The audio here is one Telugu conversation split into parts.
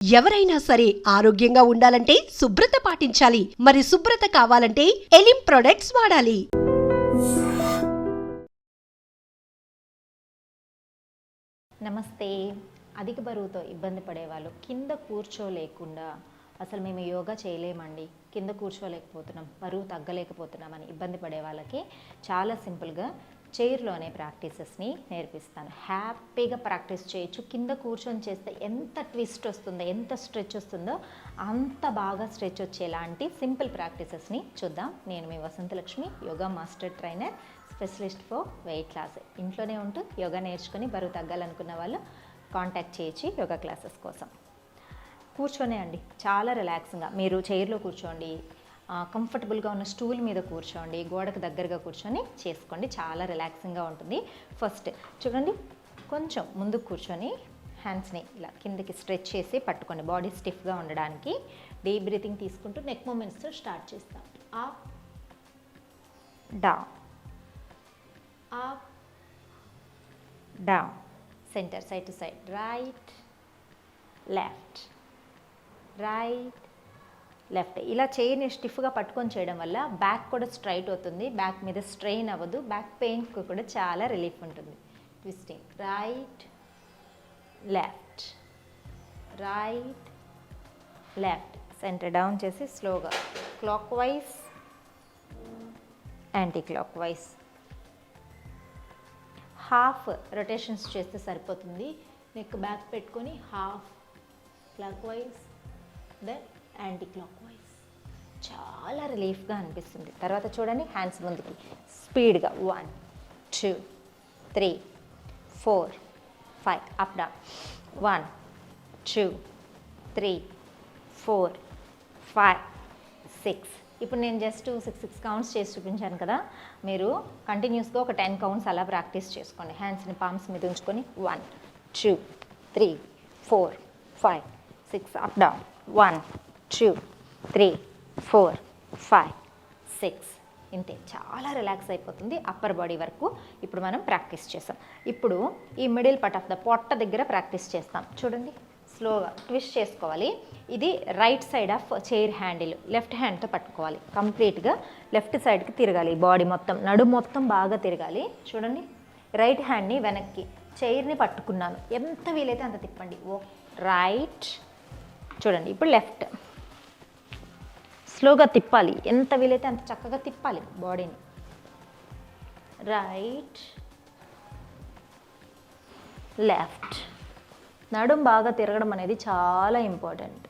ఎవరైనా సరే ఆరోగ్యంగా ఉండాలంటే శుభ్రత పాటించాలి. మరి శుభ్రత కావాలంటే ఎలిం ప్రొడక్ట్స్ వాడాలి. నమస్తే. అధిక బరువుతో ఇబ్బంది పడేవాళ్ళు కింద కూర్చోలేకుండా అసలు మేము యోగా చేయలేమండి, కింద కూర్చోలేకపోతున్నాం, బరువు తగ్గలేకపోతున్నాం అని ఇబ్బంది పడే వాళ్ళకి చాలా సింపుల్గా చైర్లోనే ప్రాక్టీసెస్ని నేర్పిస్తాను. హ్యాపీగా ప్రాక్టీస్ చేయొచ్చు. కింద కూర్చొని చేస్తే ఎంత ట్విస్ట్ వస్తుందో, ఎంత స్ట్రెచ్ వస్తుందో అంత బాగా స్ట్రెచ్ వచ్చేలాంటి సింపుల్ ప్రాక్టీసెస్ని చూద్దాం. నేను మీ Vasanthalakshmi, yoga master trainer, specialist for weight loss. ఇంట్లోనే ఉంటూ యోగా నేర్చుకొని బరువు తగ్గాలనుకున్న వాళ్ళు కాంటాక్ట్ చేయొచ్చు యోగా క్లాసెస్ కోసం. కూర్చొనే అండి, చాలా రిలాక్స్గా మీరు చైర్లో కూర్చోండి, కంఫర్టబుల్గా ఉన్న స్టూల్ మీద కూర్చోండి, గోడకు దగ్గరగా కూర్చొని చేసుకోండి. చాలా రిలాక్సింగ్గా ఉంటుంది. ఫస్ట్ చూడండి, కొంచెం ముందుకు కూర్చొని హ్యాండ్స్ని ఇలా కిందకి స్ట్రెచ్ చేసి పట్టుకోండి, బాడీ స్టిఫ్గా ఉండడానికి. డీప్ బ్రీతింగ్ తీసుకుంటూ నెక్ మూమెంట్స్తో స్టార్ట్ చేస్తాం. Up down, up down, centre, side to side, right left, right left. ఇలా చైర్ని స్టిఫ్గా పట్టుకొని చేయడం వల్ల బ్యాక్ కూడా స్ట్రైట్ అవుతుంది, బ్యాక్ మీద స్ట్రెయిన్ అవ్వదు, బ్యాక్ పెయిన్కి కూడా చాలా రిలీఫ్ ఉంటుంది. Twisting, right left, right left, center down చేసి స్లోగా clockwise, anti clockwise. Half rotations చేస్తే సరిపోతుంది. నెక్ బ్యాక్ పెట్టుకొని half clockwise, then anti clockwise. చాలా రిలీఫ్గా అనిపిస్తుంది. తర్వాత చూడండి, హ్యాండ్స్ ముందుకి స్పీడ్గా 1 2 3 4 5 అప్ డౌన్, 1 2 3 4 5 6. ఇప్పుడు నేను జస్ట్ 6 కౌంట్స్ చేసి చూపించాను కదా, మీరు కంటిన్యూస్గా ఒక 10 కౌంట్స్ అలా ప్రాక్టీస్ చేసుకోండి. హ్యాండ్స్ని పామ్స్ మీద ఉంచుకొని 1 2 3 4 5 6 అప్ డౌన్, 1 2 3 4 5 6. ఇంతే, చాలా రిలాక్స్ అయిపోతుంది అప్పర్ బాడీ వరకు. ఇప్పుడు మనం ప్రాక్టీస్ చేస్తాం. ఇప్పుడు ఈ మిడిల్ పార్ట్ ఆఫ్ ద పొట్ట దగ్గర ప్రాక్టీస్ చేస్తాం. చూడండి, స్లోగా ట్విస్ట్ చేసుకోవాలి. ఇది right side of chair handle, left హ్యాండ్తో పట్టుకోవాలి. కంప్లీట్గా లెఫ్ట్ సైడ్కి తిరగాలి, బాడీ మొత్తం, నడుము మొత్తం బాగా తిరగాలి. చూడండి, రైట్ హ్యాండ్ని వెనక్కి, చైర్ని పట్టుకున్నాను, ఎంత వీలైతే అంత తిప్పండి. రైట్, చూడండి ఇప్పుడు లెఫ్ట్, స్లోగా తిప్పాలి, ఎంత వీలైతే అంత చక్కగా తిప్పాలి బాడీని. రైట్ లెఫ్ట్, నడుం బాగా తిరగడం అనేది చాలా ఇంపార్టెంట్.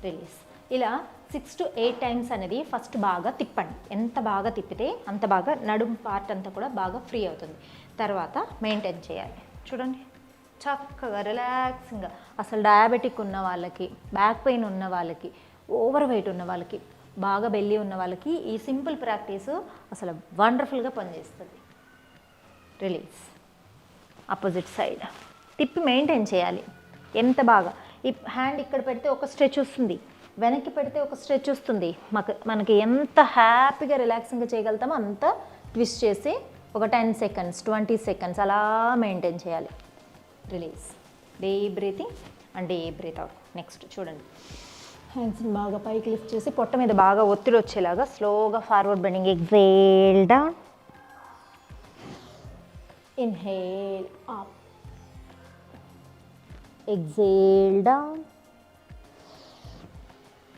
రిలీజ్. ఇలా 6 to 8 టైమ్స్ అనేది ఫస్ట్ బాగా తిప్పండి. ఎంత బాగా తిప్పితే అంత బాగా నడుం పార్ట్ అంతా కూడా బాగా ఫ్రీ అవుతుంది. తర్వాత మెయింటైన్ చేయాలి. చూడండి, చక్కగా రిలాక్సింగ్గా. అసలు డయాబెటిక్ ఉన్న వాళ్ళకి, బ్యాక్ పెయిన్ ఉన్న వాళ్ళకి, ఓవర్ వెయిట్ ఉన్న వాళ్ళకి, బాగా బెల్లీ ఉన్న వాళ్ళకి ఈ సింపుల్ ప్రాక్టీస్ అసలు వండర్ఫుల్గా పనిచేస్తుంది. రిలీజ్. ఆపోజిట్ సైడ్ తిప్పి మెయింటైన్ చేయాలి. ఎంత బాగా, ఈ హ్యాండ్ ఇక్కడ పెడితే ఒక స్ట్రెచ్ వస్తుంది, వెనక్కి పెడితే ఒక స్ట్రెచ్ వస్తుంది. మనకి ఎంత హ్యాపీగా రిలాక్సింగ్గా చేయగలుగుతామో అంత ట్విస్ట్ చేసి ఒక 10 seconds 20 seconds అలా మెయింటైన్ చేయాలి. Release. Deep breathing and deep breath out. Next చూడండి, హ్యాండ్స్ని బాగా పైకి లిఫ్ట్ చేసి పొట్ట మీద బాగా ఒత్తిడి వచ్చేలాగా స్లోగా forward bending. Exhale down, inhale up, exhale down,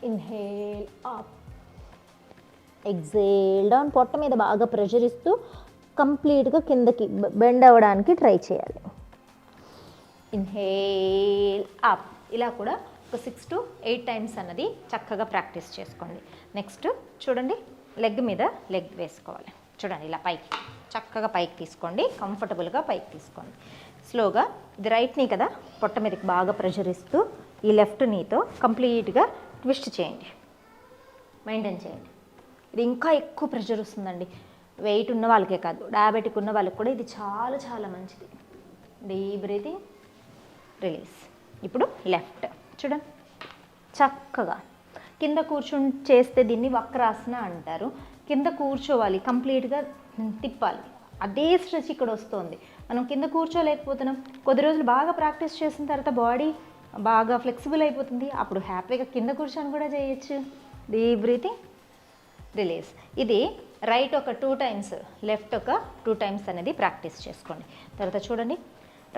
inhale up, exhale down. పొట్ట మీద బాగా ప్రెషర్ ఇస్తూ కంప్లీట్గా కిందకి బెండ్ అవ్వడానికి ట్రై చేయాలి. Inhale up. ఇలా కూడా ఒక 6 to 8 టైమ్స్ అన్నది చక్కగా ప్రాక్టీస్ చేసుకోండి. నెక్స్ట్ చూడండి, లెగ్ మీద లెగ్ వేసుకోవాలి. చూడండి, ఇలా పైకి చక్కగా పైకి తీసుకోండి, కంఫర్టబుల్గా పైకి తీసుకోండి. స్లోగా, ఇది రైట్ నీ కదా, పొట్ట మీదకి బాగా ప్రెషర్ ఇస్తూ ఈ లెఫ్ట్ నీతో కంప్లీట్గా ట్విస్ట్ చేయండి, మెయింటైన్ చేయండి. ఇది ఇంకా ఎక్కువ ప్రెషర్ వస్తుందండి, వెయిట్ ఉన్న వాళ్ళకే కాదు, డయాబెటిక్ ఉన్న వాళ్ళకి కూడా ఇది చాలా చాలా మంచిది. Deep breathing, release. ఇప్పుడు లెఫ్ట్ చూడండి, చక్కగా కింద కూర్చుని చేస్తే దీన్ని వక్రాసన అంటారు. కింద కూర్చోవాలి, కంప్లీట్గా తిప్పాలి. అదే స్ట్రెచ్ ఇక్కడ వస్తుంది. మనం కింద కూర్చోలేకపోతున్నాం. కొద్ది రోజులు బాగా ప్రాక్టీస్ చేసిన తర్వాత బాడీ బాగా ఫ్లెక్సిబుల్ అయిపోతుంది. అప్పుడు హ్యాపీగా కింద కూర్చొని కూడా చేయొచ్చు. Deep breathing, release. ఇది రైట్ ఒక 2 టైమ్స్, లెఫ్ట్ ఒక 2 టైమ్స్ అనేది ప్రాక్టీస్ చేసుకోండి. తర్వాత చూడండి,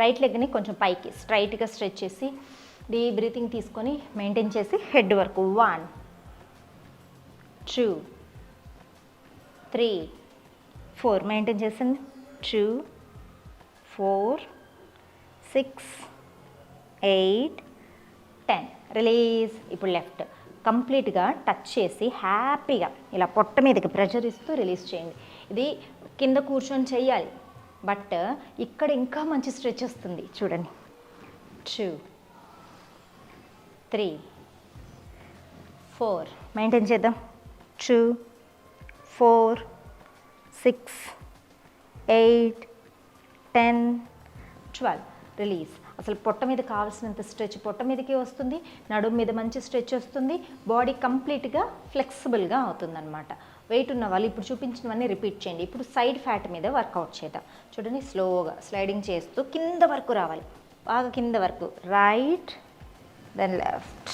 రైట్ లెగ్ని కొంచెం పైకి స్ట్రైట్గా స్ట్రెచ్ చేసి డీప్ బ్రీతింగ్ తీసుకొని మెయింటైన్ చేసి హెడ్ వరకు 1 2 3 4 మెయింటైన్ చేసింది. 2 4 6 8 10 రిలీజ్. ఇప్పుడు లెఫ్ట్ కంప్లీట్గా టచ్ చేసి హ్యాపీగా ఇలా పొట్ట మీదకి ప్రెషర్ ఇస్తూ రిలీజ్ చేయండి. ఇది కింద కూర్చొని చేయాలి, బట్ ఇక్కడ ఇంకా మంచి స్ట్రెచ్ వస్తుంది. చూడండి, 2 3 4 మెయింటైన్ చేద్దాం. 2 4 6 8 10 12 రిలీజ్. అసలు పొట్ట మీద కావాల్సినంత స్ట్రెచ్ పొట్ట మీదకి వస్తుంది, నడుము మీద మంచి స్ట్రెచ్ వస్తుంది, బాడీ కంప్లీట్గా ఫ్లెక్సిబుల్గా అవుతుందన్నమాట. వెయిట్ ఉన్న వాళ్ళు ఇప్పుడు చూపించినవన్నీ రిపీట్ చేయండి. ఇప్పుడు సైడ్ ఫ్యాట్ మీద వర్కౌట్ చేద్దాం. చూడండి, స్లోగా స్లైడింగ్ చేస్తూ కింద వరకు రావాలి, బాగా కింద వరకు. Right, then left,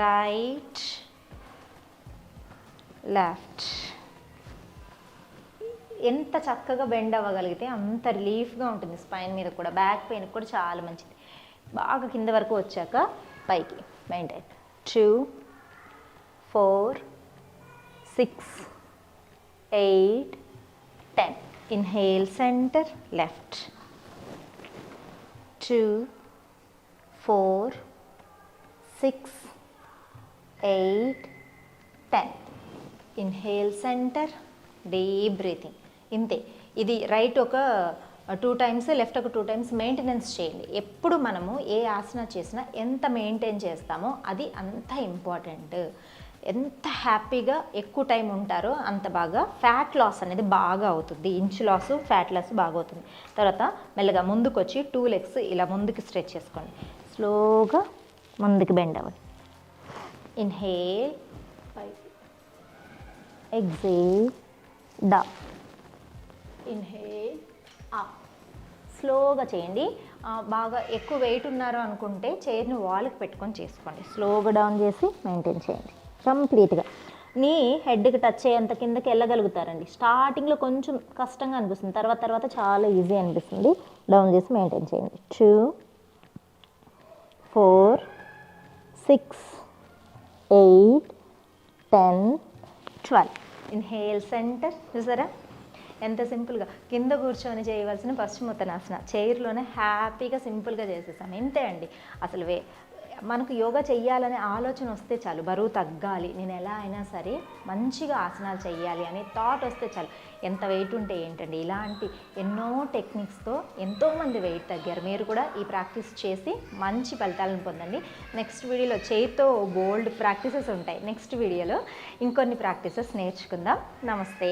right, left. ఎంత చక్కగా బెండ్ అవ్వగలిగితే అంత రిలీఫ్గా ఉంటుంది. స్పైన్ మీద కూడా, బ్యాక్ పెయిన్ కూడా చాలా మంచిది. బాగా కింద వరకు వచ్చాక పైకి maintain. 2 4 6 8 10 inhale centre left. 2 4 6 8 10 inhale centre, deep breathing. ఇంతే. ఇది రైట్ ఒక 2 టైమ్స్, లెఫ్ట్ ఒక 2 టైమ్స్ మెయింటెనెన్స్ చేయండి. ఎప్పుడు మనము ఏ ఆసన చేసినా ఎంత మెయింటైన్ చేస్తామో అది అంత ఇంపార్టెంట్. ఎంత హ్యాపీగా ఎక్కువ టైం ఉంటారో అంత బాగా ఫ్యాట్ లాస్ అనేది బాగా అవుతుంది. ఇంచు లాసు, ఫ్యాట్ లాస్ బాగా అవుతుంది. తర్వాత మెల్లగా ముందుకు వచ్చి 2 లెగ్స్ ఇలా ముందుకు స్ట్రెచ్ చేసుకోండి. స్లోగా ముందుకు బెండ్ అవ్వండి. Inhale, exhale, down, inhale, up. స్లోగా చేయండి. బాగా ఎక్కువ వెయిట్ ఉన్నారు అనుకుంటే చైర్ని వాల్కి పెట్టుకొని చేసుకోండి. స్లోగా డౌన్ చేసి మెయింటైన్ చేయండి కంప్లీట్గా. నీ హెడ్కి టచ్ అయ్యేంత కిందకి వెళ్ళగలుగుతారండి. స్టార్టింగ్లో కొంచెం కష్టంగా అనిపిస్తుంది, తర్వాత చాలా ఈజీ అనిపిస్తుంది. డౌన్ చేసి మెయింటైన్ చేయండి. 2 4 6 8 10 12 ఇన్హేల్ సెంటర్. చూసారా ఎంత సింపుల్గా కింద కూర్చొని చేయవలసిన పశ్చిమోత్తనాసన చైర్లోనే హ్యాపీగా సింపుల్గా చేసేసాం. ఇంతే అండి. అసలు మనకు యోగా చెయ్యాలనే ఆలోచన వస్తే చాలు, బరువు తగ్గాలి, నేను ఎలా అయినా సరే మంచిగా ఆసనాలు చెయ్యాలి అనే థాట్ వస్తే చాలు. ఎంత వెయిట్ ఉంటే ఏంటండి, ఇలాంటి ఎన్నో టెక్నిక్స్తో ఎంతోమంది వెయిట్ తగ్గారు. మీరు కూడా ఈ ప్రాక్టీస్ చేసి మంచి ఫలితాలను పొందండి. నెక్స్ట్ వీడియోలో చేతితో బోల్డ్ ప్రాక్టీసెస్ ఉంటాయి. నెక్స్ట్ వీడియోలో ఇంకొన్ని ప్రాక్టీసెస్ నేర్చుకుందాం. నమస్తే.